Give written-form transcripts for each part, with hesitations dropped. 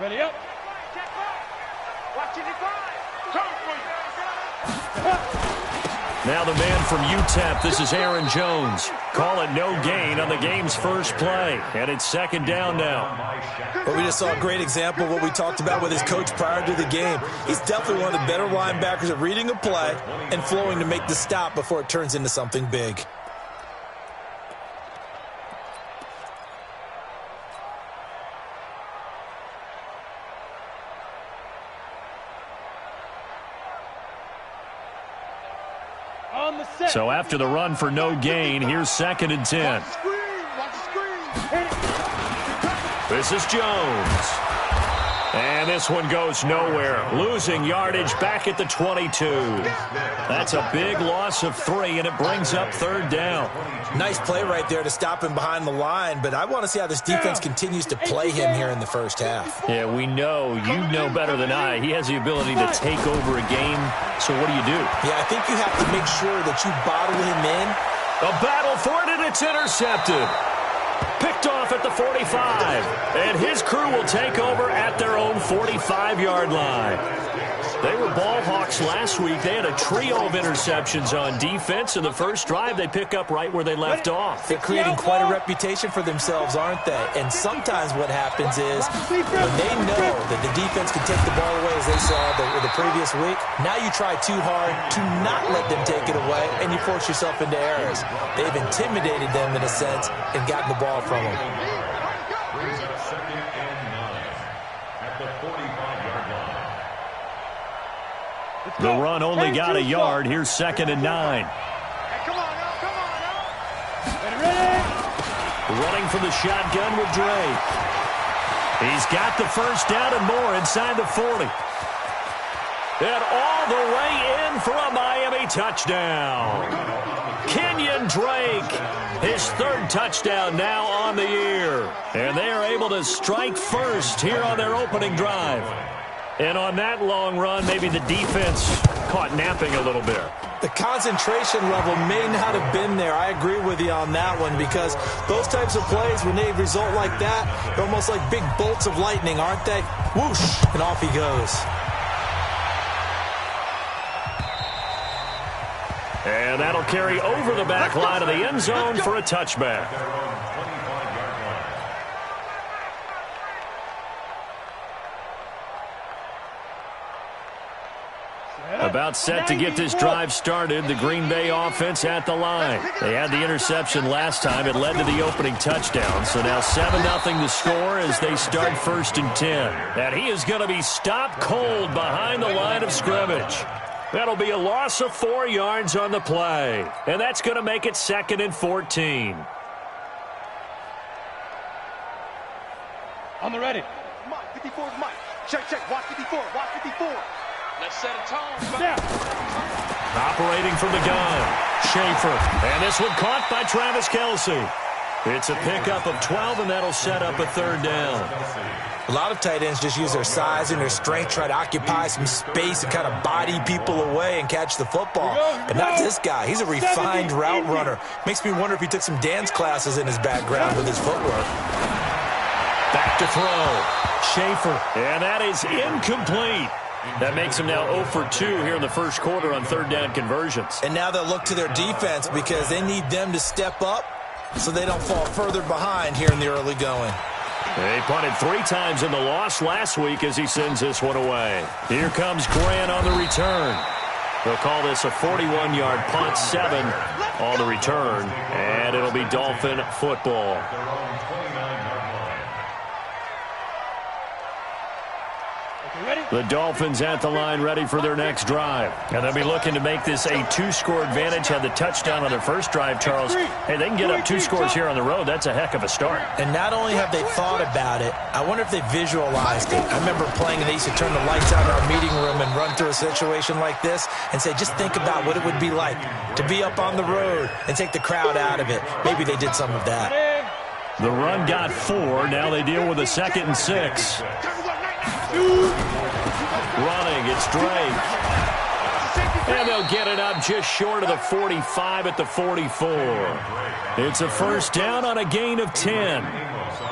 Ready up. Now the man from UTEP, this is Aaron Jones. Call it no gain on the game's first play. And it's second down now. Well, we just saw a great example of what we talked about with his coach prior to the game. He's definitely one of the better linebackers at reading a play and flowing to make the stop before it turns into something big. So after the run for no gain, here's second and 10. This is Jones. And this one goes nowhere. Losing yardage back at the 22. That's a big loss of 3, and it brings up third down. Nice play right there to stop him behind the line, but I want to see how this defense continues to play him here in the first half. Yeah, we know. You know better than I. He has the ability to take over a game. So what do you do? Yeah, I think you have to make sure that you bottle him in. A battle for it, and it's intercepted. Picked off at the 45. And his crew will take over at their own 45-yard line. They were ball hawks last week. They had a trio of interceptions on defense. In the first drive, they pick up right where they left off. They're creating quite a reputation for themselves, aren't they? And sometimes what happens is when they know that the defense can take the ball away, as they saw the previous week, now you try too hard to not let them take it away, and you force yourself into errors. They've intimidated them in a sense and gotten the ball from them. The run only got a yard. Here's second and 9. Running for the shotgun with Drake. He's got the first down and more inside the 40. And all the way in for a Miami touchdown. Kenyon Drake, his third touchdown now on the year. And they are able to strike first here on their opening drive. And on that long run, maybe the defense caught napping a little bit. The concentration level may not have been there. I agree with you on that one, because those types of plays, when they result like that, they're almost like big bolts of lightning, aren't they? Whoosh, and off he goes. And that'll carry over the back line of the end zone for a touchback. About set to get this drive started, the Green Bay offense at the line. They had the interception last time. It led to the opening touchdown. So now 7-0 the score as they start first and 10. And he is going to be stopped cold behind the line of scrimmage. That'll be a loss of 4 yards on the play. And that's going to make it second and 14. On the ready. Mike, 54 Mike. Check. Watch 54. Watch 54. Let's set a tone. Snap. Operating from the gun, Schaefer. And this one caught by Travis Kelce. It's a pickup of 12, and that'll set up a third down. A lot of tight ends just use their size and their strength, try to occupy some space and kind of body people away and catch the football. But not this guy. He's a refined route runner. Makes me wonder if he took some dance classes in his background with his footwork. Back to throw. Schaefer. And that is incomplete. That makes him now 0 for 2 here in the first quarter on third down conversions. And now they'll look to their defense because they need them to step up so they don't fall further behind here in the early going. They punted 3 times in the loss last week as he sends this one away. Here comes Grant on the return. They'll call this a 41-yard punt, 7 on the return, and it'll be Dolphin football. The Dolphins at the line ready for their next drive. And they'll be looking to make this a 2-score advantage. Had the touchdown on their first drive, Charles. Hey, they can get up 2 scores here on the road. That's a heck of a start. And not only have they thought about it, I wonder if they visualized it. I remember playing and they used to turn the lights out in our meeting room and run through a situation like this and say, just think about what it would be like to be up on the road and take the crowd out of it. Maybe they did some of that. The run got 4. Now they deal with a 2nd and 6. Running, it's Drake. And they'll get it up just short of the 45 at the 44. It's a first down on a gain of 10.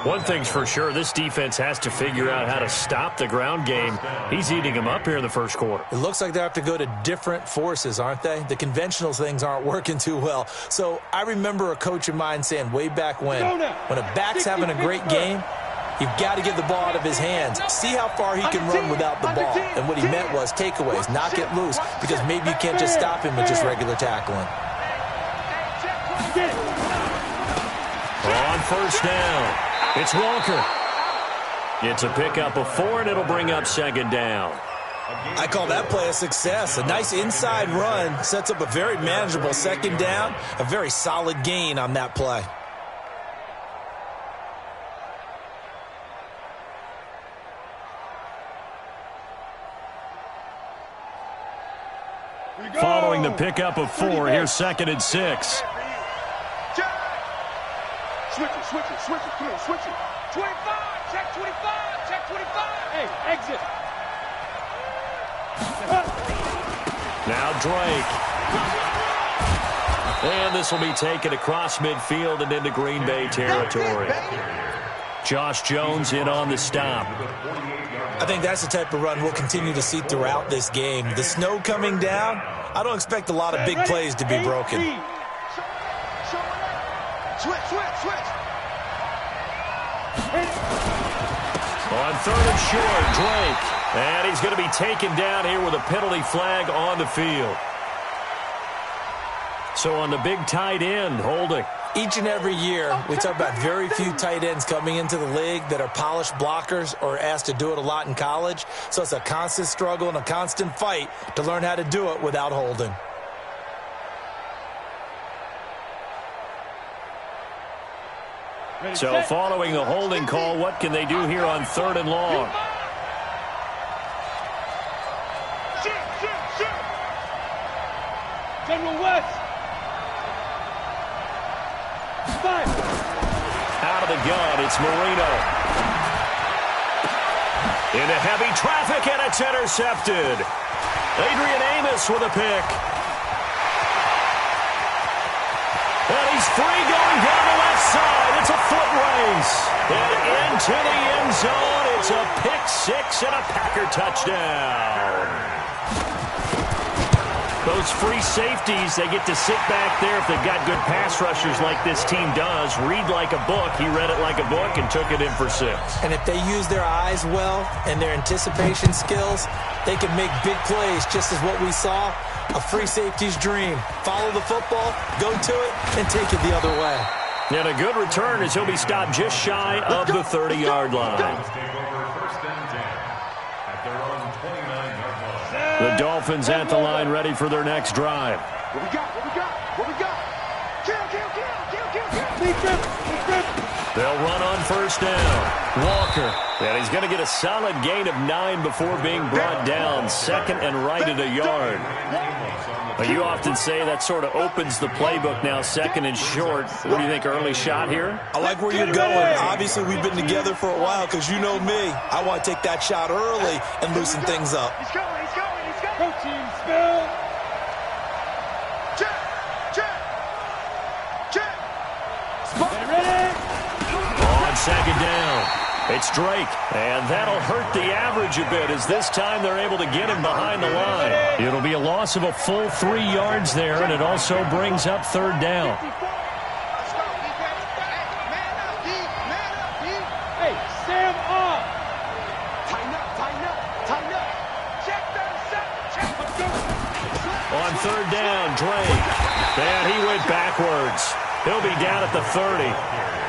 One thing's for sure, this defense has to figure out how to stop the ground game. He's eating them up here in the first quarter. It looks like they have to go to different forces, aren't they? The conventional things aren't working too well. So I remember a coach of mine saying way back when a back's having a great game, you've got to get the ball out of his hands. See how far he can run without the ball. And what he meant was takeaways, not get loose, because maybe you can't just stop him with just regular tackling. On first down, it's Walker. It's a pickup of 4, and it'll bring up second down. I call that play a success. A nice inside run sets up a very manageable second down, a very solid gain on that play. Following the pickup of 4, here's 2nd and 6. Switch it. Come on, switch it. 25, check 25, check 25. Hey, exit. Now Drake. And this will be taken across midfield and into Green Bay territory. Josh Jones in on the stop. I think that's the type of run we'll continue to see throughout this game. The snow coming down, I don't expect a lot of big plays to be broken. Switch. On 3rd and short, Drake. And he's going to be taken down here with a penalty flag on the field. So on the big tight end, holding. Each and every year, we talk about very few tight ends coming into the league that are polished blockers or asked to do it a lot in college. So it's a constant struggle and a constant fight to learn how to do it without holding. So following the holding call, what can they do here on 3rd and long? General West. Out of the gun, it's Marino. Into heavy traffic, and it's intercepted. Adrian Amos with a pick. And he's free going down the left side. It's a foot race. And into the end zone, it's a pick 6 and a Packer touchdown. Those free safeties, they get to sit back there if they've got good pass rushers like this team does. Read like a book. He read it like a book and took it in for 6. And if they use their eyes well and their anticipation skills, they can make big plays, just as what we saw. A free safety's dream. Follow the football, go to it, and take it the other way. And a good return as he'll be stopped just shy of the 30-yard line. The Dolphins at the line, ready for their next drive. What we got? Kill. They'll run on first down. Walker. And he's going to get a solid gain of 9 before being brought down. 2nd and right at a yard. But you often say that sort of opens the playbook now, 2nd and short. What do you think, early shot here? I like where you're going. Obviously, we've been together for a while because you know me. I want to take that shot early and loosen things up. He's going. Protein spill. Check. Ready? On 2nd down. It's Drake, and that'll hurt the average a bit as this time they're able to get him behind the line. It'll be a loss of a full 3 yards there, and it also brings up 3rd down. Hey, Sam off. Tighten up. Check. On 3rd down, Drake. And he went backwards. He'll be down at the 30.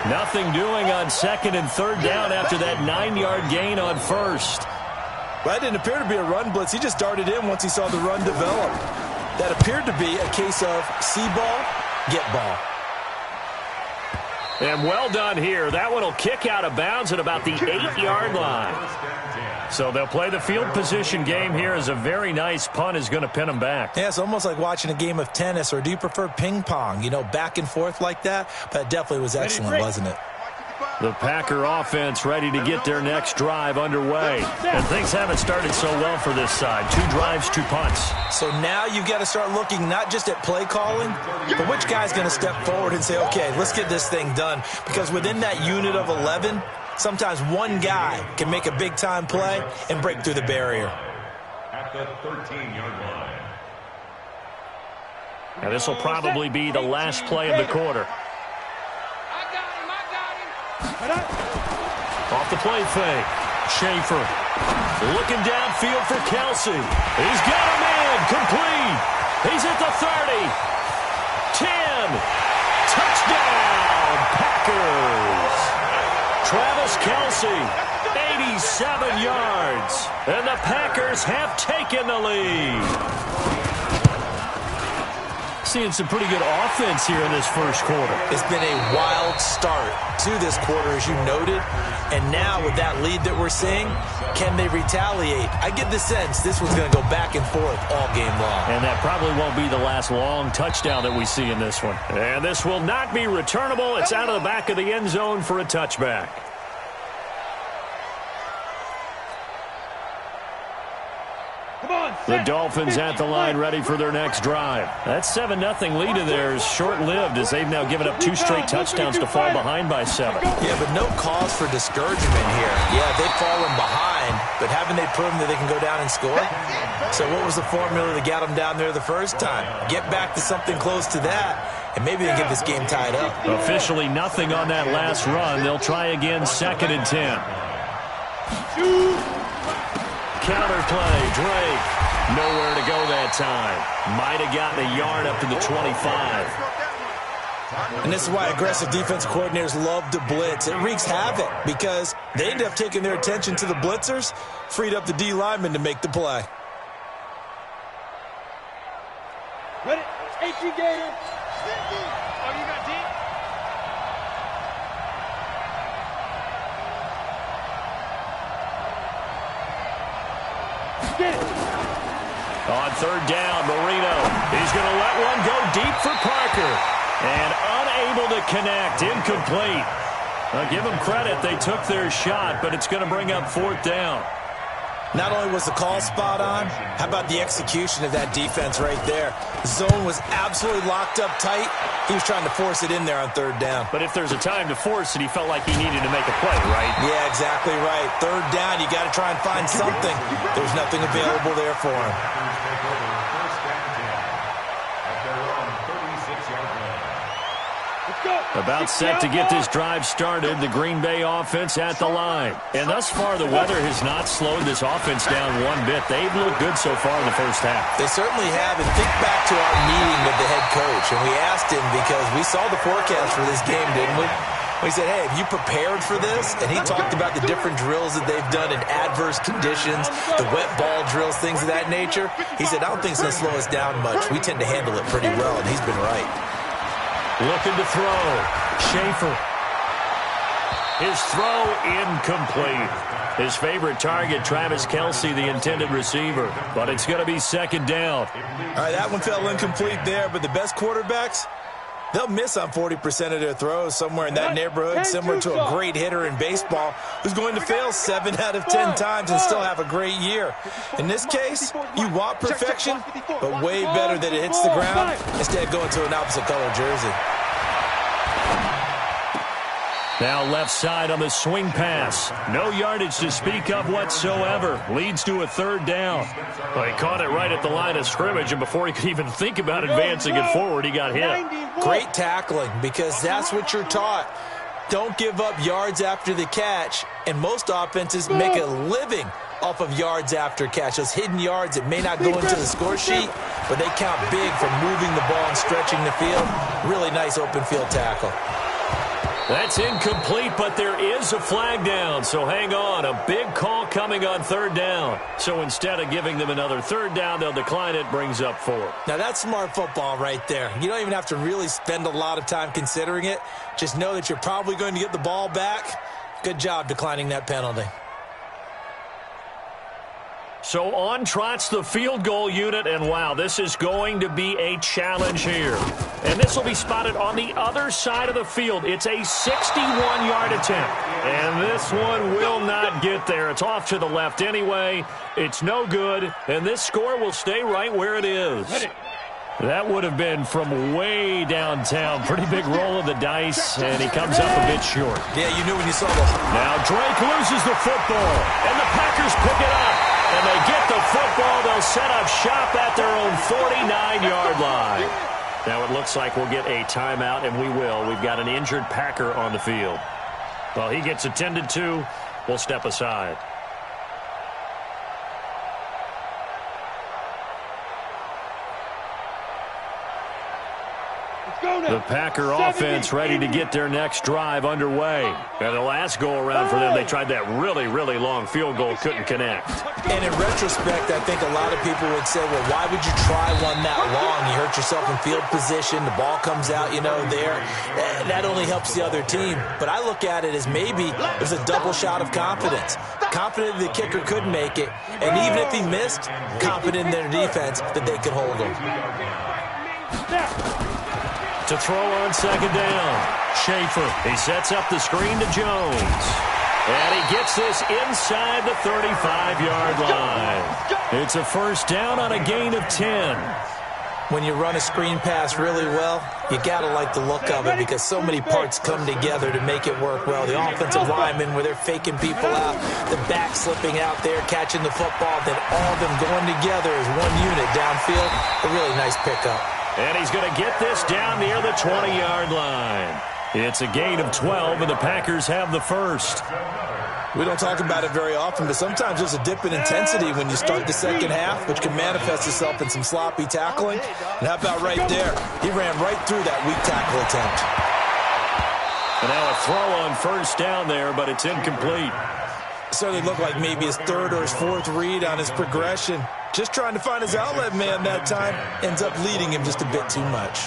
Nothing doing on 2nd and 3rd down after that 9-yard gain on 1st. That didn't appear to be a run blitz. He just darted in once he saw the run develop. That appeared to be a case of see ball, get ball. And well done here. That one will kick out of bounds at about the 8-yard line. So they'll play the field position game here as a very nice punt is going to pin them back. Yeah, it's almost like watching a game of tennis, or do you prefer ping pong? You know, back and forth like that? But it definitely was excellent, wasn't it? The Packer offense ready to get their next drive underway. And things haven't started so well for this side. 2 drives, 2 punts. So now you've got to start looking not just at play calling, but which guy's going to step forward and say, okay, let's get this thing done. Because within that unit of 11, sometimes one guy can make a big-time play and break through the barrier. At the 13-yard line. Now this will probably be the last play of the quarter. Off the play fake. Schaefer looking downfield for Kelsey. He's got him in. Complete. He's at the 30. 10. Touchdown, Packers. Travis Kelsey, 87 yards. And the Packers have taken the lead. Seeing some pretty good offense here in this first quarter. It's been a wild start to this quarter, as you noted. And now with that lead that we're seeing, can they retaliate? I get the sense this one's going to go back and forth all game long. And that probably won't be the last long touchdown that we see in this one. And this will not be returnable. It's out of the back of the end zone for a touchback. The Dolphins at the line ready for their next drive. That 7-0 lead of theirs short-lived as they've now given up 2 straight touchdowns to fall behind by 7. Yeah, but no cause for discouragement here. Yeah, they've fallen behind, but haven't they proven that they can go down and score? So what was the formula that got them down there the first time? Get back to something close to that, and maybe they get this game tied up. Officially nothing on that last run. They'll try again, 2nd and 10. Counter play, Drake. Nowhere to go that time. Might have gotten a yard up to the 25. And this is why aggressive defensive coordinators love to blitz. It wreaks havoc because they end up taking their attention to the blitzers, freed up the D lineman to make the play. Ready? HE Gator. Oh, you got deep? Get it. On 3rd down, Marino. He's going to let one go deep for Parker. And unable to connect. Incomplete. I'll give them credit. They took their shot, but it's going to bring up 4th down. Not only was the call spot on, how about the execution of that defense right there? The zone was absolutely locked up tight. He was trying to force it in there on 3rd down. But if there's a time to force it, he felt like he needed to make a play, right? Yeah, exactly right. 3rd down, you got to try and find something. There's nothing available there for him. About set to get this drive started, the Green Bay offense at the line. And thus far, the weather has not slowed this offense down one bit. They've looked good so far in the first half. They certainly have. And think back to our meeting with the head coach. And we asked him because we saw the forecast for this game, didn't we? We said, hey, have you prepared for this? And he talked about the different drills that they've done in adverse conditions, the wet ball drills, things of that nature. He said, I don't think it's going to slow us down much. We tend to handle it pretty well, and he's been right. Looking to throw. Schaefer. His throw incomplete. His favorite target, Travis Kelsey, the intended receiver. But it's going to be 2nd down. All right, that one fell incomplete there, but the best quarterbacks, they'll miss on 40% of their throws, somewhere in that neighborhood, similar to a great hitter in baseball who's going to fail 7 out of 10 times and still have a great year. In this case, you want perfection, but way better that it hits the ground instead of going to an opposite color jersey. Now left side on the swing pass. No yardage to speak of whatsoever. Leads to a 3rd down. Well, he caught it right at the line of scrimmage, and before he could even think about advancing it forward, he got hit. Great tackling, because that's what you're taught. Don't give up yards after the catch, and most offenses make a living off of yards after catch. Those hidden yards that may not go into the score sheet, but they count big for moving the ball and stretching the field. Really nice open field tackle. That's incomplete, but there is a flag down, so hang on. A big call coming on 3rd down. So instead of giving them another 3rd down, they'll decline it, brings up 4. Now that's smart football right there. You don't even have to really spend a lot of time considering it. Just know that you're probably going to get the ball back. Good job declining that penalty. So on trots the field goal unit, and wow, this is going to be a challenge here. And this will be spotted on the other side of the field. It's a 61-yard attempt. And this one will not get there. It's off to the left anyway. It's no good. And this score will stay right where it is. That would have been from way downtown. Pretty big roll of the dice, and he comes up a bit short. Yeah, you knew when you saw the... Now Drake loses the football, and the Packers pick it up. And they get the football. They'll set up shop at their own 49-yard line. Now it looks like we'll get a timeout, and we will. We've got an injured Packer on the field. While he gets attended to, we'll step aside. The Packer offense ready to get their next drive underway. And the last go-around for them, they tried that really, really long field goal, couldn't connect. And in retrospect, I think a lot of people would say, well, why would you try one that long? You hurt yourself in field position. The ball comes out, there. That only helps the other team. But I look at it as maybe there's a double shot of confidence. Confident the kicker could make it. And even if he missed, confident in their defense that they could hold him. To throw on second down, Schaefer. He sets up the screen to Jones. And he gets this inside the 35-yard line. It's a first down on a gain of 10. When you run a screen pass really well, you got to like the look of it because so many parts come together to make it work well. The offensive linemen, where they're faking people out, the back slipping out there, catching the football, then all of them going together as one unit downfield. A really nice pickup. And he's going to get this down near the 20-yard line. It's a gain of 12, and the Packers have the first. We don't talk about it very often, but sometimes there's a dip in intensity when you start the second half, which can manifest itself in some sloppy tackling. And how about right there? He ran right through that weak tackle attempt. And now a throw on first down there, but it's incomplete. Certainly looked like maybe his third or his fourth read on his progression. Just trying to find his outlet man that time. Ends up leading him just a bit too much.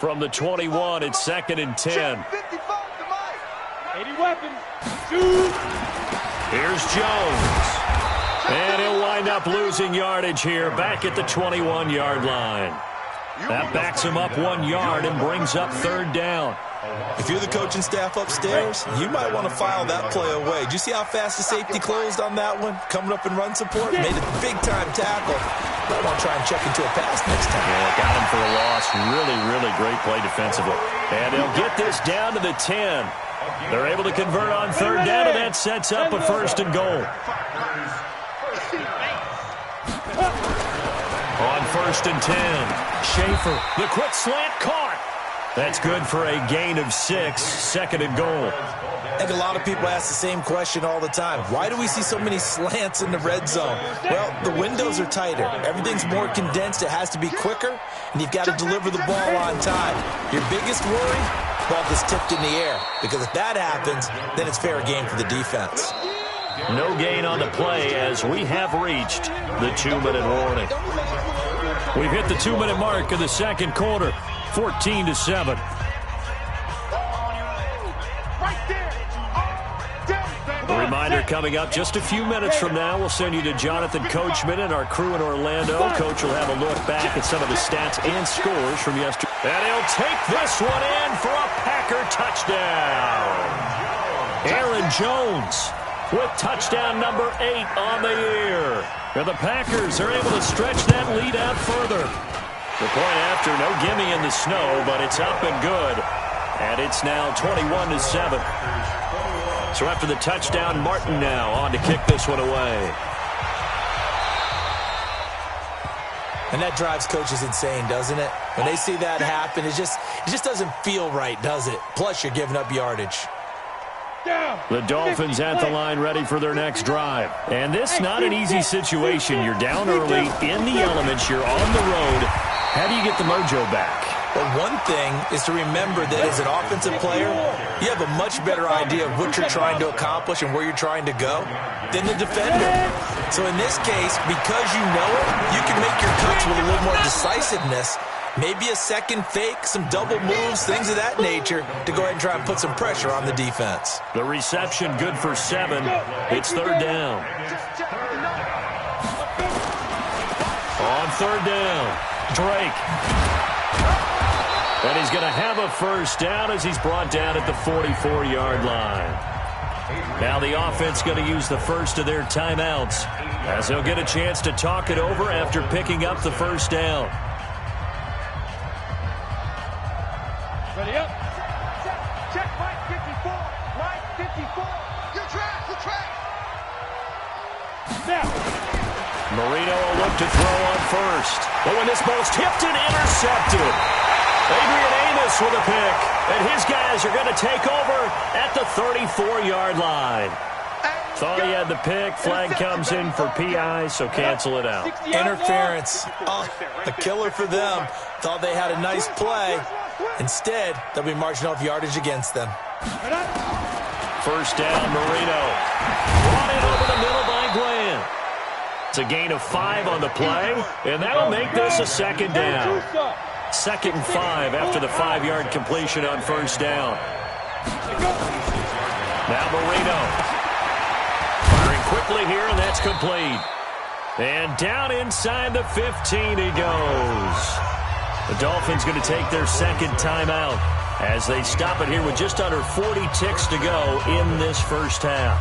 From the 21, it's second and 10. 80 weapons. Here's Jones. And he'll wind up losing yardage here back at the 21-yard line. That backs him up 1 yard and brings up third down. If you're the coaching staff upstairs, you might want to file that play away. Did you see how fast the safety closed on that one? Coming up in run support, made a big-time tackle. Might want to try and check into a pass next time. Yeah, got him for a loss. Really, really great play defensively. And they'll get this down to the 10. They're able to convert on third down, and that sets up a first and goal. On first and 10, Schaefer, the quick slant caught. That's good for a gain of 6, second and goal. I think a lot of people ask the same question all the time. Why do we see so many slants in the red zone? Well, the windows are tighter. Everything's more condensed. It has to be quicker, and you've got to deliver the ball on time. Your biggest worry, ball gets tipped in the air, because if that happens, then it's fair game for the defense. No gain on the play as we have reached the 2-minute warning. We've hit the 2-minute mark of the second quarter, 14-7. A reminder coming up just a few minutes from now. We'll send you to Jonathan Coachman and our crew in Orlando. Coach will have a look back at some of the stats and scores from yesterday. And he'll take this one in for a Packer touchdown. Aaron Jones with touchdown number 8 on the year. And the Packers are able to stretch that lead out further. The point after, no gimme in the snow, but it's up and good. And it's now 21-7. So after the touchdown, Martin now on to kick this one away. And that drives coaches insane, doesn't it? When they see that happen, it just doesn't feel right, does it? Plus, you're giving up yardage. The Dolphins at the line ready for their next drive. And this not an easy situation. You're down early, in the elements, you're on the road. How do you get the mojo back? Well, one thing is to remember that as an offensive player, you have a much better idea of what you're trying to accomplish and where you're trying to go than the defender. So in this case, because you know it, you can make your cuts with a little more decisiveness. Maybe a second fake, some double moves, things of that nature to go ahead and try and put some pressure on the defense. The reception good for 7. It's third down. On third down, Drake. And he's going to have a first down as he's brought down at the 44-yard line. Now the offense going to use the first of their timeouts as they'll get a chance to talk it over after picking up the first down. Ready up. Check, Mike 54. Mike 54. Good track, good track. Now. Marino will look to throw on first. But when this ball's tipped and intercepted. Adrian Amos with a pick. And his guys are going to take over at the 34-yard line. Thought he had the pick. Flag comes in for PI, so cancel it out. Interference. Oh, a killer for them. Thought they had a nice play. Instead, they'll be marching off yardage against them. First down, Marino. Brought in over the middle by Glenn. It's a gain of 5 on the play, and that'll make this a second down. 2nd and 5 after the 5-yard completion on first down. Now Marino. Firing quickly here, and that's complete. And down inside the 15 he goes. The Dolphins going to take their second timeout as they stop it here with just under 40 ticks to go in this first half.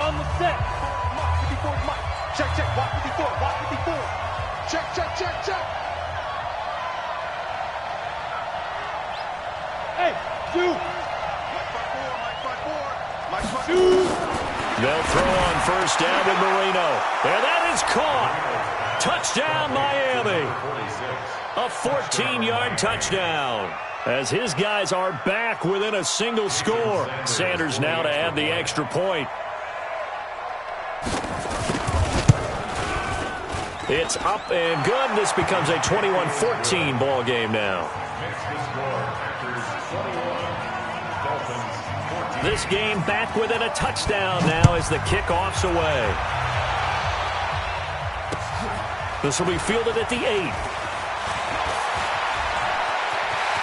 On the set. Mark 54, Mike. Check, walk 54, walk 54. Check. Hey, shoot. Mike 4. Shoot. They'll throw on first down with Marino. And that is caught. Touchdown, Miami. A 14-yard touchdown. As his guys are back within a single score. Sanders now to add the extra point. It's up and good. This becomes a 21-14 ball game now. This game back within a touchdown now as the kickoff's away. This will be fielded at the 8.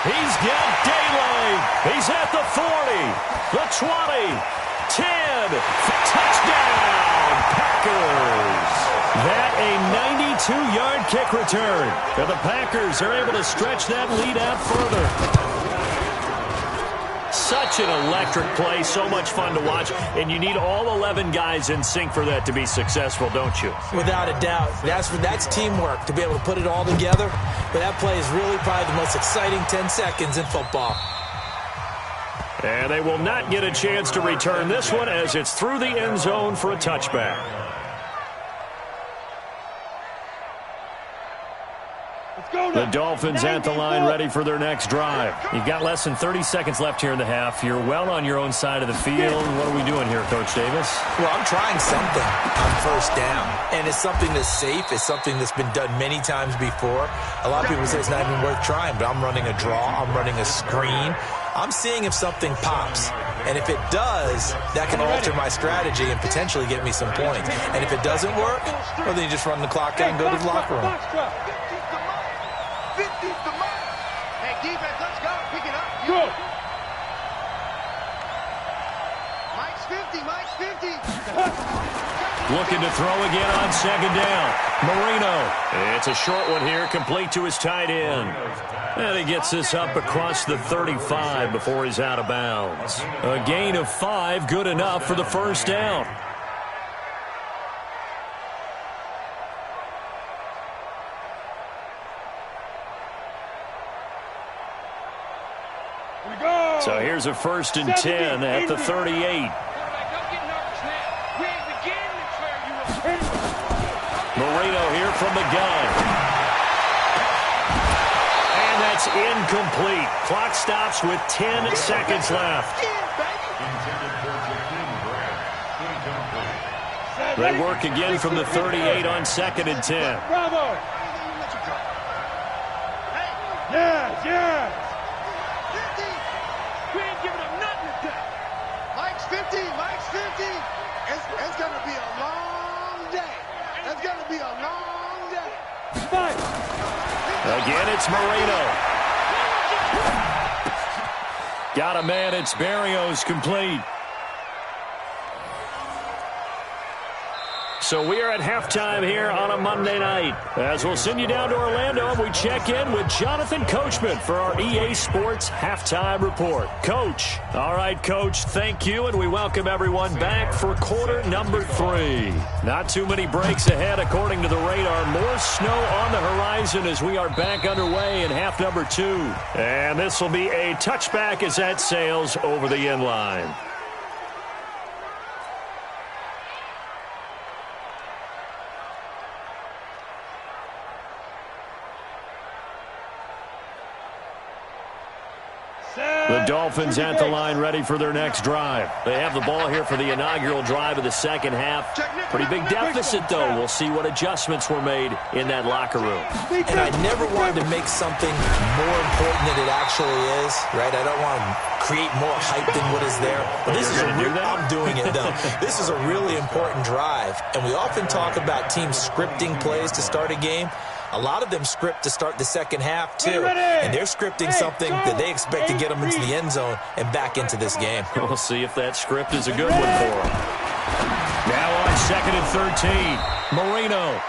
He's got daylight. He's at the 40, the 20, 10. Touchdown, Packers. That a 92-yard kick return. And the Packers are able to stretch that lead out further. Such an electric play, so much fun to watch, and you need all 11 guys in sync for that to be successful, don't you? Without a doubt. That's teamwork, to be able to put it all together. But that play is really probably the most exciting 10 seconds in football. And they will not get a chance to return this one as it's through the end zone for a touchback. The Dolphins at the line ready for their next drive. You've got less than 30 seconds left here in the half. You're well on your own side of the field. What are we doing here, Coach Davis? Well, I'm trying something on first down. And it's something that's safe. It's something that's been done many times before. A lot of people say it's not even worth trying, but I'm running a draw. I'm running a screen. I'm seeing if something pops. And if it does, that can alter my strategy and potentially get me some points. And if it doesn't work, well, then you just run the clock out and go to the locker room. 50's the mark. Hey, defense, let's go. Pick it up. Go. Mike's 50. Mike's 50. Looking to throw again on second down. Marino. It's a short one here, complete to his tight end. And he gets this up across the 35 before he's out of bounds. A gain of 5, good enough for the first down. So here's a 1st and 10 at the 38. Marino here from the gun. And that's incomplete. Clock stops with 10 seconds left. They work again from the 38 on 2nd and 10. Bravo. Yes. We ain't giving him nothing today. Mike's 50. It's going to be a long day. It's going to be a long day. Again, it's Marino. Got a man. It's Barrios complete. So we are at halftime here on a Monday night. As we'll send you down to Orlando, and we check in with Jonathan Coachman for our EA Sports Halftime Report. Coach. All right, Coach, thank you, and we welcome everyone back for quarter number 3. Not too many breaks ahead according to the radar. More snow on the horizon as we are back underway in half number 2. And this will be a touchback as that sails over the end line. The Dolphins at the line ready for their next drive. They have the ball here for the inaugural drive of the second half. Pretty big deficit, though. We'll see what adjustments were made in that locker room. And I never wanted to make something more important than it actually is, right? I don't want to create more hype than what is there. But this is I'm doing it, though. This is a really important drive. And we often talk about teams scripting plays to start a game. A lot of them script to start the second half, too. And they're scripting something that they expect to get them into the end zone and back into this game. We'll see if that script is a good one for them. Now on 2nd and 13, Marino.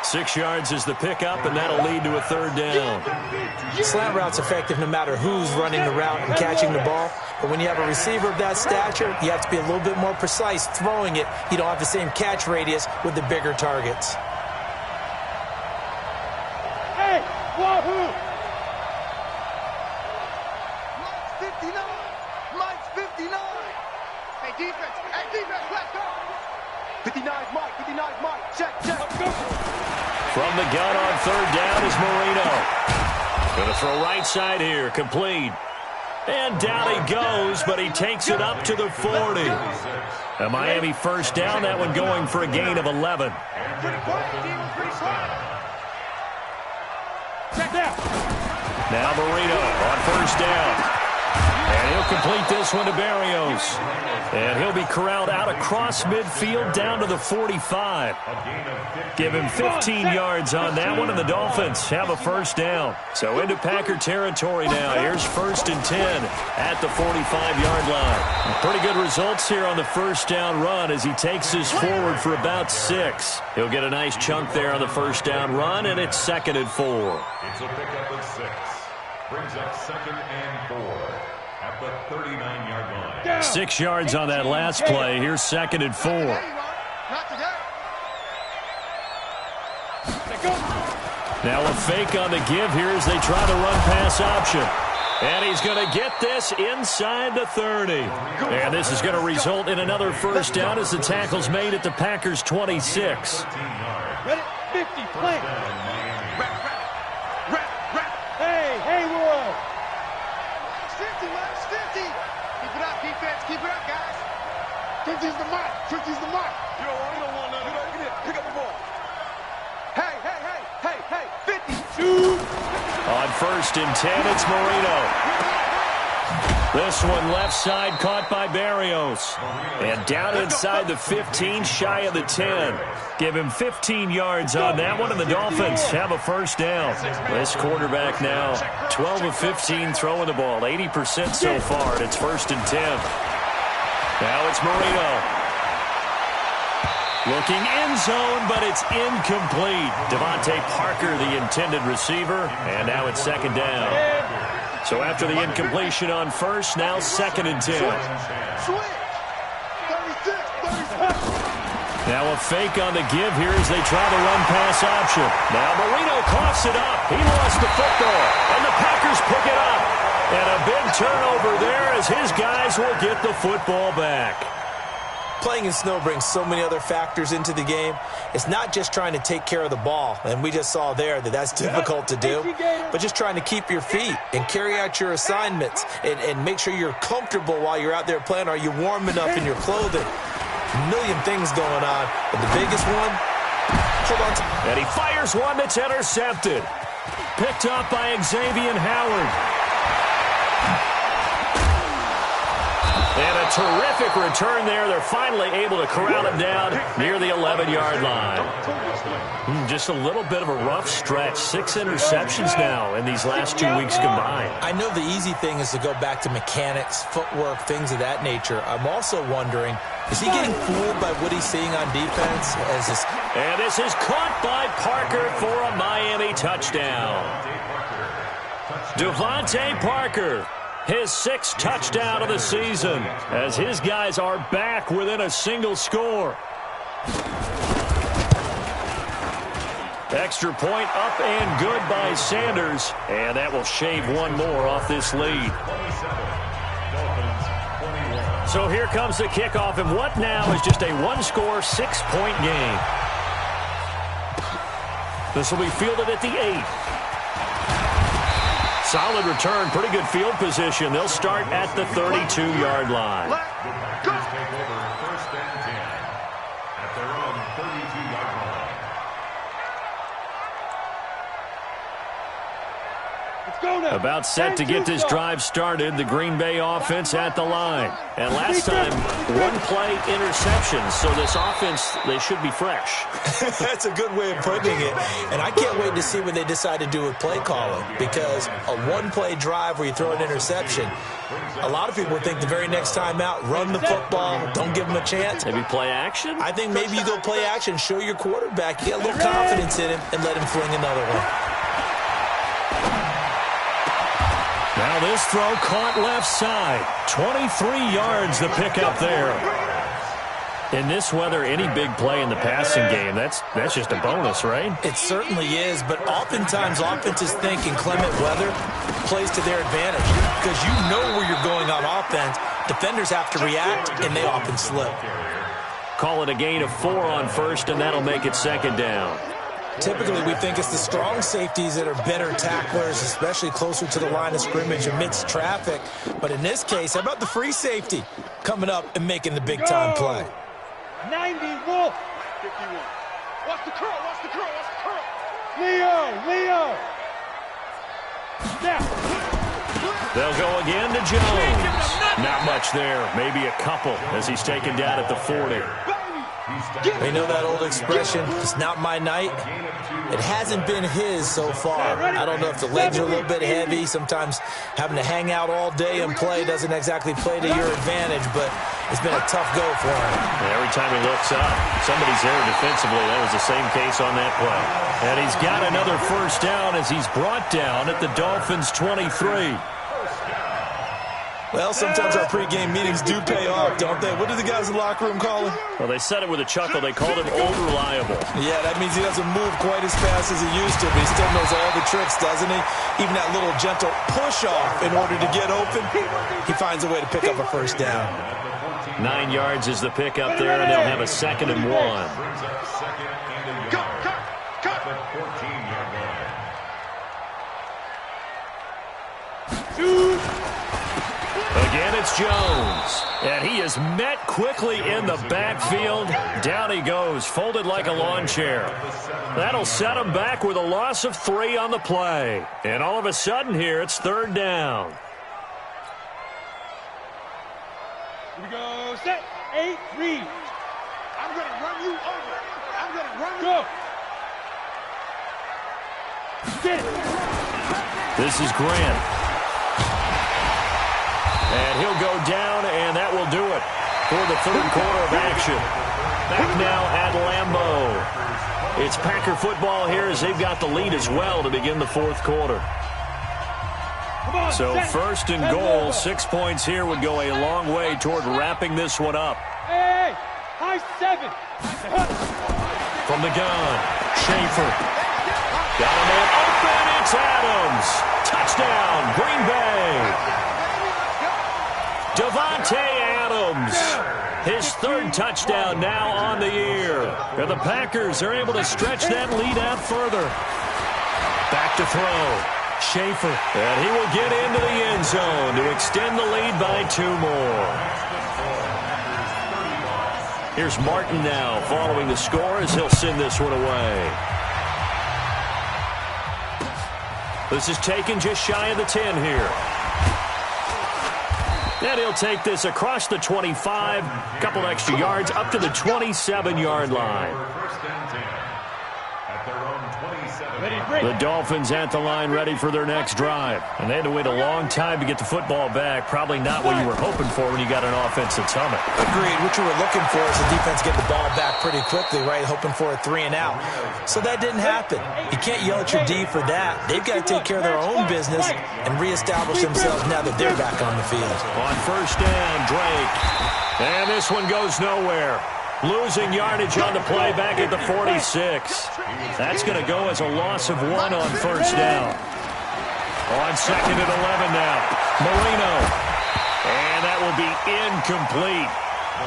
6 yards is the pickup, and that'll lead to a 3rd down. Slant route's effective no matter who's running the route and catching the ball. But when you have a receiver of that stature, you have to be a little bit more precise throwing it. You don't have the same catch radius with the bigger targets. Wahoo! Mike's 59. Mike's 59. Hey, defense, let's go. 59's Mike, 59's Mike. Check. Let's go. From the gun on 3rd down is Marino. Going to throw right side here, complete. And down he goes, but he takes it up to the 40. A Miami 1st down, that one going for a gain of 11. Pretty quiet, team. Pretty quiet. Now Marino on 1st down. And he'll complete this one to Barrios. And he'll be corralled out across midfield down to the 45. Give him 15 yards on that one, and the Dolphins have a 1st down. So into Packer territory now. Here's 1st and 10 at the 45-yard line. Pretty good results here on the 1st down run as he takes this forward for about 6. He'll get a nice chunk there on the 1st down run, and it's 2nd and 4. It's a pickup of 6. Brings up 2nd and 4 at the 39-yard line. 6 yards on that last play. Here's 2nd and 4. Now a fake on the give here as they try the run-pass option. And he's going to get this inside the 30. And this is going to result in another 1st down as the tackle's made at the Packers' 26. Ready? 50, play. Hey, Roy. 50, minus 50. Keep it up, defense. Keep it up, guys. 50's the mark. 50's the mark. You don't want none. Get it. Pick up the ball. Hey. 50. On 1st and 10, it's Marino. This one left side caught by Barrios. And down inside the 15, shy of the 10. Give him 15 yards on that one, and the Dolphins have a 1st down. This quarterback now, 12 of 15 throwing the ball, 80% so far, and it's 1st and 10. Now it's Marino. Looking end zone, but it's incomplete. Devontae Parker, the intended receiver, and now it's 2nd down. So after the incompletion on 1st, now 2nd and 10. Now a fake on the give here as they try the run-pass option. Now Marino coughs it up. He lost the football, and the Packers pick it up. And a big turnover there as his guys will get the football back. Playing in snow brings so many other factors into the game. It's not just trying to take care of the ball, and we just saw there that that's difficult to do, but just trying to keep your feet and carry out your assignments and make sure you're comfortable while you're out there playing. Are you warm enough in your clothing? A million things going on, but the biggest one, hold on to. And he fires one that's intercepted. Picked up by Xavier Howard. And a terrific return there. They're finally able to corral him down near the 11-yard line. Just a little bit of a rough stretch. 6 interceptions now in these last 2 weeks combined. I know the easy thing is to go back to mechanics, footwork, things of that nature. I'm also wondering, is he getting fooled by what he's seeing on defense? And this is caught by Parker for a Miami touchdown. Devontae Parker, his 6th touchdown of the season, as his guys are back within a single score. Extra point up and good by Sanders, and that will shave one more off this lead. So here comes the kickoff, and what now is just a one-score, 6-point game. This will be fielded at the 8. Solid return, pretty good field position. They'll start at the 32-yard line. First and 10 at their own 32-yard line. About set to get this drive started, the Green Bay offense at the line. And last time, one play interception, so this offense, they should be fresh. That's a good way of putting it. And I can't wait to see what they decide to do with play calling, because a one-play drive where you throw an interception, a lot of people think the very next time out, run the football, don't give them a chance. Maybe play action? I think maybe you go play action, show your quarterback, get a little confidence in him, and let him fling another one. Now this throw caught left side. 23 yards the pickup there. In this weather, any big play in the passing game, that's just a bonus, right? It certainly is, but oftentimes offenses think in clement weather plays to their advantage, because you know where you're going on offense. Defenders have to react, and they often slip. Call it a gain of 4 on first, and that'll make it second down. Typically, we think it's the strong safeties that are better tacklers, especially closer to the line of scrimmage amidst traffic. But in this case, how about the free safety coming up and making the big-time play? 90, Wolf. 51. Watch the curl, watch the curl, watch the curl. Leo. Snap. They'll go again to Jones. Not much there, maybe a couple as he's taken down at the 40. They know that old expression, it's not my night. It hasn't been his so far. I don't know if the legs are a little bit heavy. Sometimes having to hang out all day and play doesn't exactly play to your advantage, but it's been a tough go for him. And every time he looks up, somebody's there defensively. That was the same case on that play. And he's got another first down as he's brought down at the Dolphins' 23. Well, sometimes our pregame meetings do pay off, don't they? What do the guys in the locker room call him? Well, they said it with a chuckle. They called him old-reliable. Yeah, that means he doesn't move quite as fast as he used to, but he still knows all the tricks, doesn't he? Even that little gentle push-off in order to get open, he finds a way to pick up a first down. 9 yards is the pickup there, and they'll have a 2nd and 1. Again, it's Jones. And he is met quickly in the backfield. Down he goes, folded like a lawn chair. That'll set him back with a loss of 3 on the play. And all of a sudden here, it's 3rd down. Here we go. Set. 8, read. I'm going to run you over. I'm going to run you over. Get it. This is Grant. And he'll go down, and that will do it for the 3rd quarter of action. Back now at Lambeau. It's Packer football here as they've got the lead as well to begin the 4th quarter. So 1st and goal, 6 points here would go a long way toward wrapping this one up. Hey, high 7. From the gun, Schaefer. Got a man open, it's Adams. Touchdown, Green Bay. Devontae Adams, his 3rd touchdown now on the year. And the Packers are able to stretch that lead out further. Back to throw. Schaefer. And he will get into the end zone to extend the lead by 2 more. Here's Martin now following the score as he'll send this one away. This is taken just shy of the 10 here. And he'll take this across the 25, a couple extra yards, up to the 27-yard line. The Dolphins at the line ready for their next drive. And they had to wait a long time to get the football back. Probably not what you were hoping for when you got an offense that's humming. Agreed. What you were looking for is the defense get the ball back pretty quickly, right? Hoping for a 3-and-out. So that didn't happen. You can't yell at your D for that. They've got to take care of their own business and reestablish themselves now that they're back on the field. On first down, Drake. And this one goes nowhere. Losing yardage on the play back at the 46. That's going to go as a loss of 1 on first down. On second and 11 now. Marino. And that will be incomplete.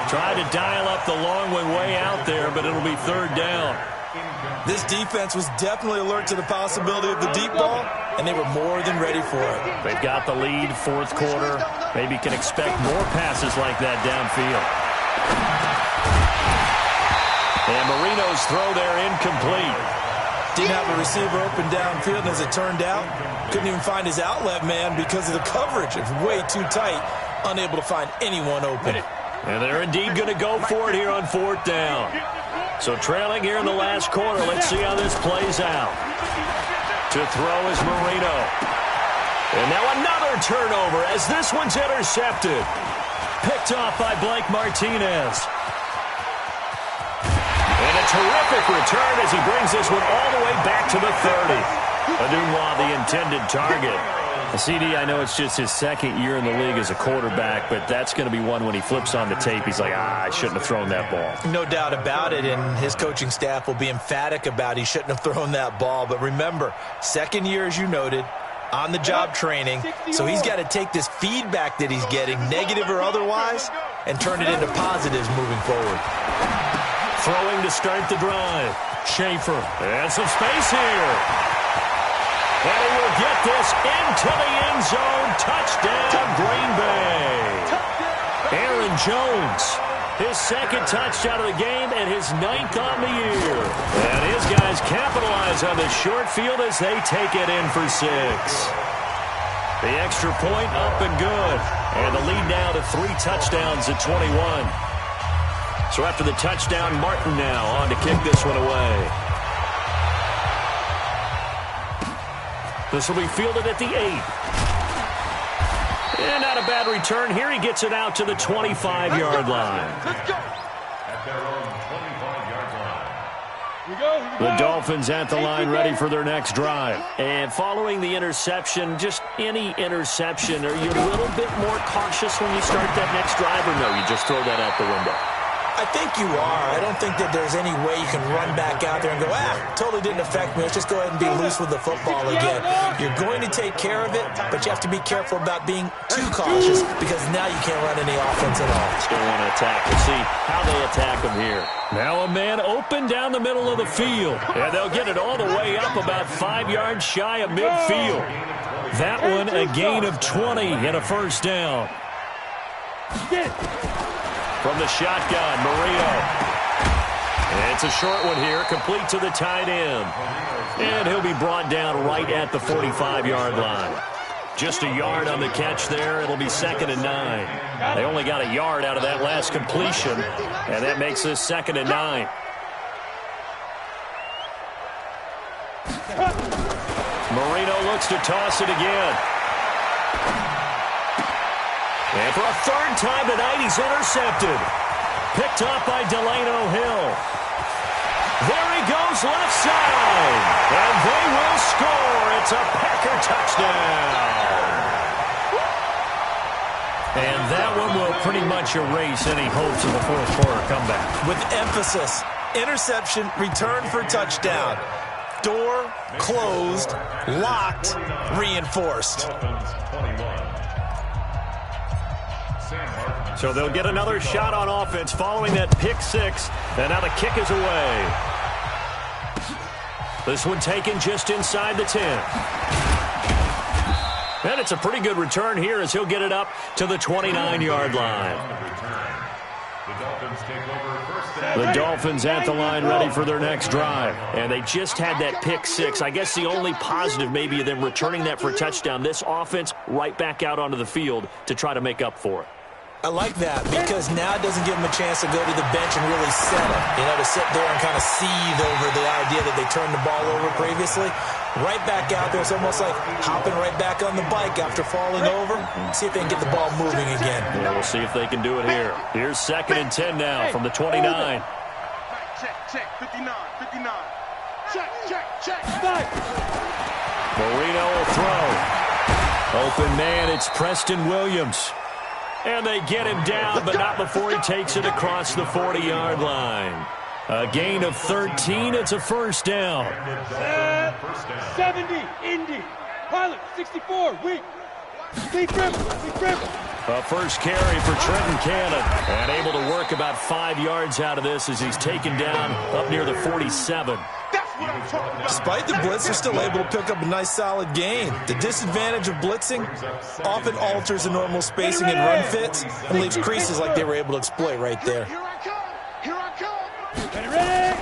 Tried to dial up the long one way out there, but it'll be third down. This defense was definitely alert to the possibility of the deep ball, and they were more than ready for it. They've got the lead, fourth quarter. Maybe can expect more passes like that downfield. And Marino's throw there incomplete. Didn't have a receiver open downfield, and as it turned out, couldn't even find his outlet man because of the coverage. It's way too tight, unable to find anyone open. And they're indeed going to go for it here on fourth down. So trailing here in the last quarter, let's see how this plays out. To throw is Marino. And now another turnover as this one's intercepted. Picked off by Blake Martinez. And a terrific return as he brings this one all the way back to the 30. Adunwa, the intended target. CD, I know it's just his second year in the league as a quarterback, but that's going to be one when he flips on the tape. He's like, I shouldn't have thrown that ball. No doubt about it, and his coaching staff will be emphatic about he shouldn't have thrown that ball. But remember, second year, as you noted, on-the-job training, so he's got to take this feedback that he's getting, negative or otherwise, and turn it into positives moving forward. Throwing to start the drive. Schaefer. And some space here. And he will get this into the end zone. Touchdown, Green Bay. Aaron Jones, his second touchdown of the game and his 9th on the year. And his guys capitalize on the short field as they take it in for 6. The extra point up and good. And the lead now to 3 touchdowns at 21. So after the touchdown, Martin now on to kick this one away. This will be fielded at the 8. And not a bad return here. He gets it out to the 25-yard line. At their own 25-yard line. The Dolphins at the line ready for their next drive. And following the interception, just any interception, are you a little bit more cautious when you start that next drive, or no, you just throw that out the window? I think you are. I don't think that there's any way you can run back out there and go, totally didn't affect me. Let's just go ahead and be loose with the football again. You're going to take care of it, but you have to be careful about being too cautious because now you can't run any offense at all. Still want to attack. We'll see how they attack him here. Now a man open down the middle of the field. And they'll get it all the way up about 5 yards shy of midfield. That one a gain of 20 and a first down. From the shotgun, Marino. And it's a short one here, complete to the tight end. And he'll be brought down right at the 45-yard line. Just a yard on the catch there. It'll be 2nd and 9. They only got a yard out of that last completion, and that makes this 2nd and 9. Marino looks to toss it again. And for a third time tonight, he's intercepted. Picked up by Delano Hill. There he goes left side. And they will score. It's a Packer touchdown. And that one will pretty much erase any hopes of a fourth quarter comeback. With emphasis, interception, return for touchdown. Door closed, locked, reinforced. So they'll get another shot on offense following that pick 6. And now the kick is away. This one taken just inside the 10. And it's a pretty good return here as he'll get it up to the 29-yard line. The Dolphins at the line ready for their next drive. And they just had that pick six. I guess the only positive maybe of them returning that for a touchdown. This offense right back out onto the field to try to make up for it. I like that because now it doesn't give them a chance to go to the bench and really settle. You know, to sit there and kind of seethe over the idea that they turned the ball over previously. Right back out there. It's almost like hopping right back on the bike after falling over. See if they can get the ball moving again. Yeah, we'll see if they can do it here. Here's 2nd and 10 now from the 29. Check, 59, 59. Check. Marino will throw. Open man, it's Preston Williams. And they get him down, but not before he takes it across the 40-yard line. A gain of 13. It's a first down. 70, Indy. Pilot, 64, weak. Big dribble. A first carry for Trenton Cannon. And able to work about 5 yards out of this as he's taken down up near the 47. Despite the blitz, they're still able to pick up a nice solid gain. The disadvantage of blitzing often alters the normal spacing and run fits and leaves creases like they were able to exploit right there. Here I come. Ready?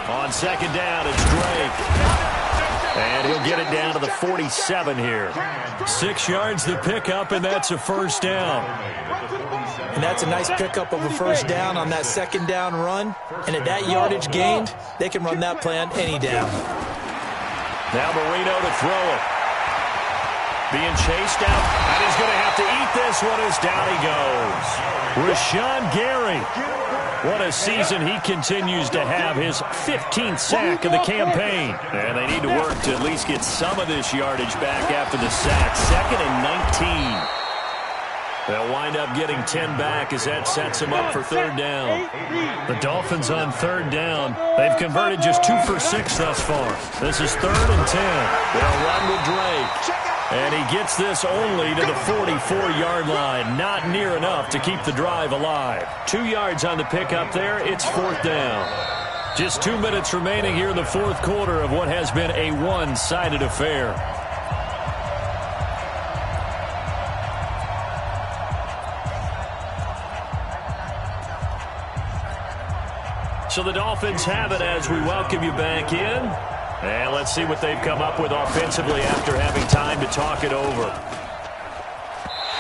On 2nd down, it's Drake. And he'll get it down to the 47 here. 6 yards the pickup, and that's a first down. And that's a nice pickup of a first down on that 2nd down run. And at that yardage gained, they can run that play on any down. Now Marino to throw it. Being chased out, and he's going to have to eat this one as down he goes. Rashawn Gary. What a season he continues to have, his 15th sack of the campaign. And they need to work to at least get some of this yardage back after the sack. 2nd and 19. They'll wind up getting 10 back as that sets them up for 3rd down. The Dolphins on 3rd down. They've converted just 2 for 6 thus far. This is 3rd and 10. They'll run with Drake. And he gets this only to the 44-yard line. Not near enough to keep the drive alive. 2 yards on the pickup there. It's 4th down. Just 2 minutes remaining here in the 4th quarter of what has been a one-sided affair. So the Dolphins have it as we welcome you back in. And let's see what they've come up with offensively after having time to talk it over.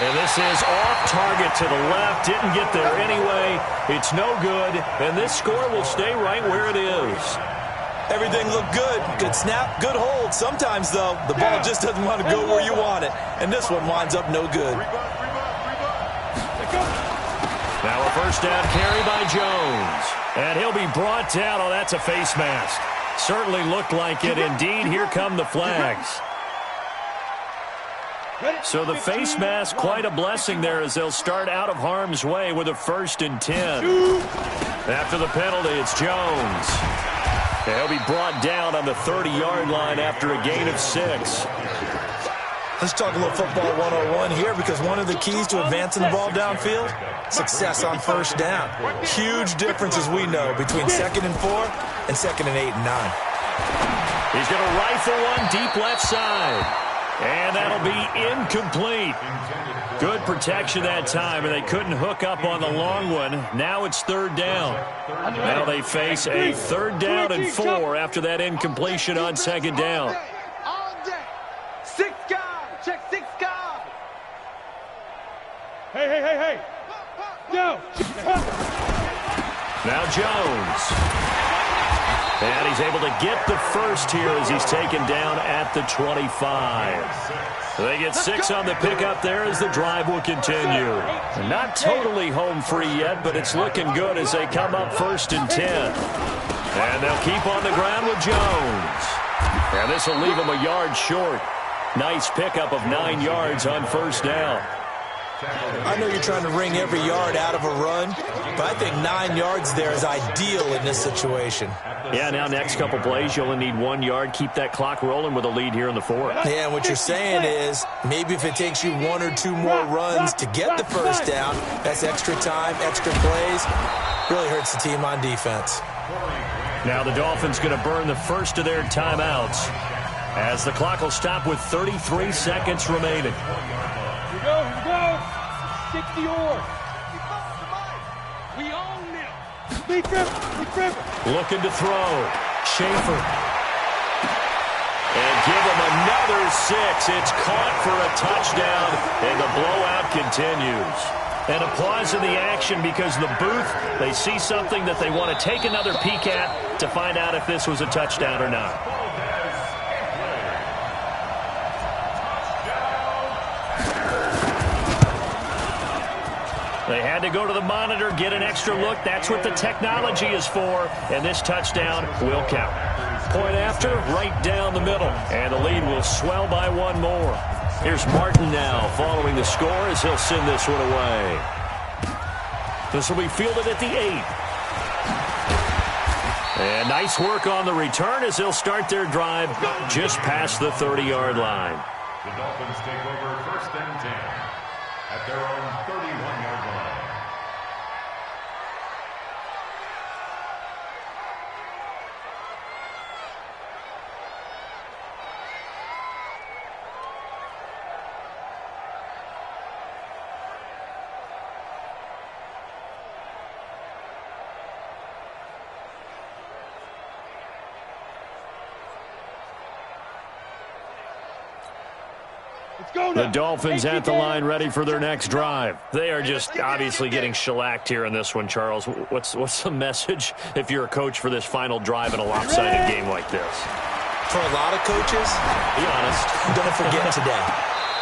And this is off target to the left. Didn't get there anyway. It's no good. And this score will stay right where it is. Everything looked good. Good snap, good hold. Sometimes, though, the ball just doesn't want to go where you want it. And this one winds up no good. Now a first down carry by Jones. And he'll be brought down. Oh, that's a face mask. Certainly looked like it. Indeed, here come the flags. So the face mask, quite a blessing there as they'll start out of harm's way with a 1st and 10. After the penalty, it's Jones. And he'll be brought down on the 30-yard line after a gain of 6. Let's talk a little football 101 here because one of the keys to advancing the ball downfield, success on 1st down. Huge difference, as we know, between 2nd and 4 and 2nd and 8 and 9. He's going to rifle one deep left side. And that'll be incomplete. Good protection that time, and they couldn't hook up on the long one. Now it's 3rd down. Now they face a 3rd down and 4 after that incompletion on 2nd down. Hey. Go. Now Jones. And he's able to get the first here as he's taken down at the 25. They get 6 on the pickup there as the drive will continue. Not totally home free yet, but it's looking good as they come up 1st and 10. And they'll keep on the ground with Jones. And this will leave him a yard short. Nice pickup of 9 yards on 1st down. I know you're trying to wring every yard out of a run, but I think 9 yards there is ideal in this situation. Yeah, now next couple plays, you only need 1 yard. Keep that clock rolling with a lead here in the 4th. Yeah, and what you're saying is maybe if it takes you 1 or 2 more runs to get the 1st down, that's extra time, extra plays. Really hurts the team on defense. Now the Dolphins going to burn the first of their timeouts as the clock will stop with 33 seconds remaining. Here we go. 60 or. We own them. Looking to throw. Schaefer. And give him another 6. It's caught for a touchdown, and the blowout continues. And applause in the action because the booth, they see something that they want to take another peek at to find out if this was a touchdown or not. They had to go to the monitor, get an extra look. That's what the technology is for, and this touchdown will count. Point after, right down the middle, and the lead will swell by one more. Here's Martin now following the score as he'll send this one away. This will be fielded at the 8. And nice work on the return as they'll start their drive just past the 30-yard line. The Dolphins take over 1st and 10 at their own 31-yard line. The Dolphins at the line ready for their next drive. They are just obviously getting shellacked here in this one, Charles. What's the message if you're a coach for this final drive in a lopsided game like this? For a lot of coaches, be honest, don't forget today.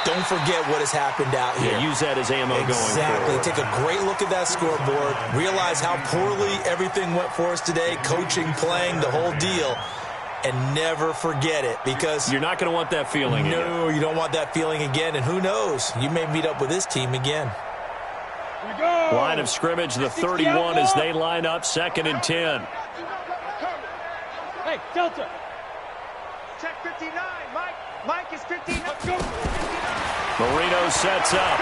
Don't forget what has happened out here. Yeah, use that as ammo going forward. Exactly. Take a great look at that scoreboard. Realize how poorly everything went for us today. Coaching, playing, the whole deal. And never forget it, because you're not going to want that feeling again. No, you don't want that feeling again. And who knows? You may meet up with this team again. Line of scrimmage, the 31 as they line up 2nd and 10. Hey, Delta. Check 59. Mike is 59. Marino sets up.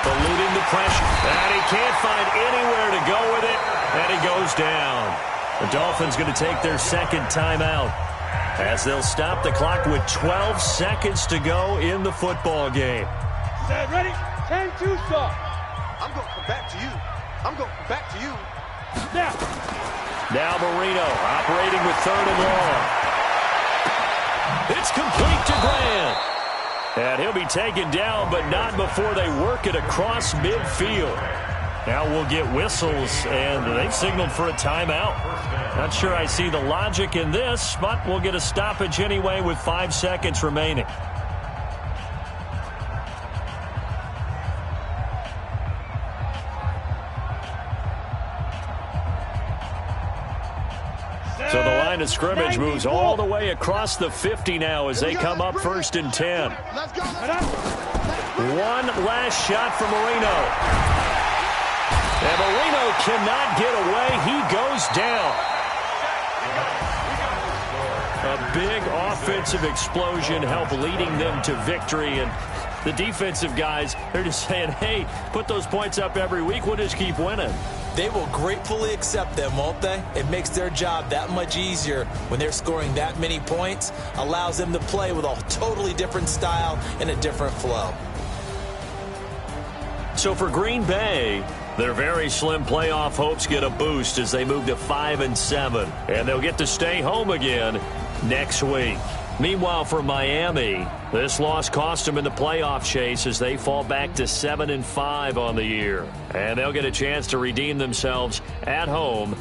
Eluding the pressure. And he can't find anywhere to go with it. And he goes down. The Dolphins going to take their 2nd timeout as they'll stop the clock with 12 seconds to go in the football game. Set, ready? 10-2 start. I'm going to come back to you. I'm going to come back to you. Now Marino operating with 3rd and long. It's complete to Grant. And he'll be taken down, but not before they work it across midfield. Now we'll get whistles, and they've signaled for a timeout. Not sure I see the logic in this, but we'll get a stoppage anyway with 5 seconds remaining. So the line of scrimmage moves all the way across the 50 now as they come up 1st and 10. One last shot for Marino. And Marino cannot get away. He goes down. A big offensive explosion helped leading them to victory. And the defensive guys, they're just saying, hey, put those points up every week. We'll just keep winning. They will gratefully accept them, won't they? It makes their job that much easier when they're scoring that many points. Allows them to play with a totally different style and a different flow. So for Green Bay, their very slim playoff hopes get a boost as they move to 5-7. And they'll get to stay home again next week. Meanwhile, for Miami, this loss cost them in the playoff chase as they fall back to 7-5 on the year. And they'll get a chance to redeem themselves at home